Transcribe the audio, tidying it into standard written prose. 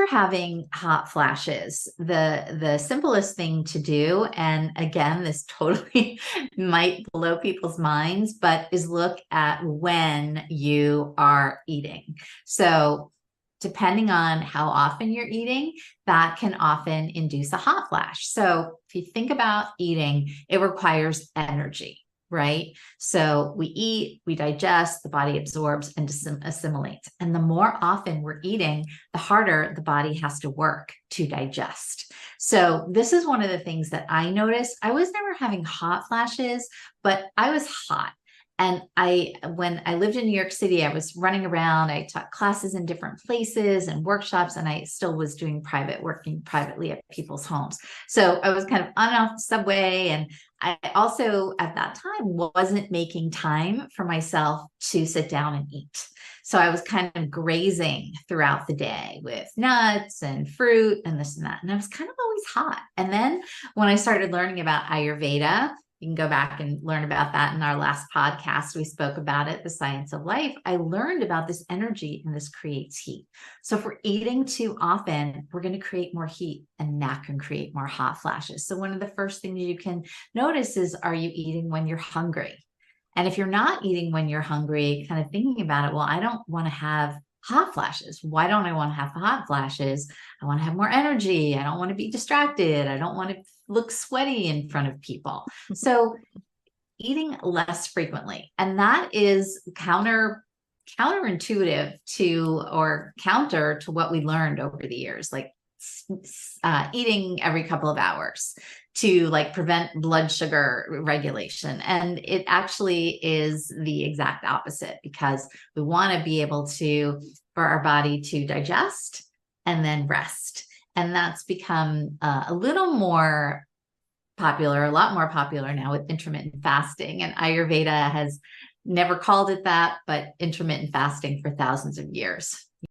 you're having hot flashes, the simplest thing to do, and again, this totally might blow people's minds, but is look at when you are eating. So depending on how often you're eating, that can often induce a hot flash. So if you think about eating, it requires energy, right? So we eat, we digest, the body absorbs and assimilates. And the more often we're eating, the harder the body has to work to digest. So this is one of the things that I noticed. I was never having hot flashes, but I was hot. And when I lived in New York City, I was running around. I taught classes in different places and workshops, and I still was doing working privately at people's homes. So I was kind of on and off the subway. And I also, at that time, wasn't making time for myself to sit down and eat. So I was kind of grazing throughout the day with nuts and fruit and this and that. And I was kind of always hot. And then when I started learning about Ayurveda, you can go back and learn about that in our last podcast. We spoke about it, the science of life. I learned about this energy and this creates heat. So if we're eating too often, we're going to create more heat and that can create more hot flashes. So one of the first things you can notice is, are you eating when you're hungry? And if you're not eating when you're hungry, kind of thinking about it, well, I don't want to have hot flashes. Why don't I want to have hot flashes? I want to have more energy. I don't want to be distracted. I don't want to look sweaty in front of people. So eating less frequently. And that is counterintuitive to, or counter to what we learned over the years, like eating every couple of hours to like prevent blood sugar regulation. And it actually is the exact opposite, because we want to be able to, for our body to digest and then rest. And that's become a little more popular, a lot more popular now with intermittent fasting. And Ayurveda has never called it that, but intermittent fasting for thousands of years.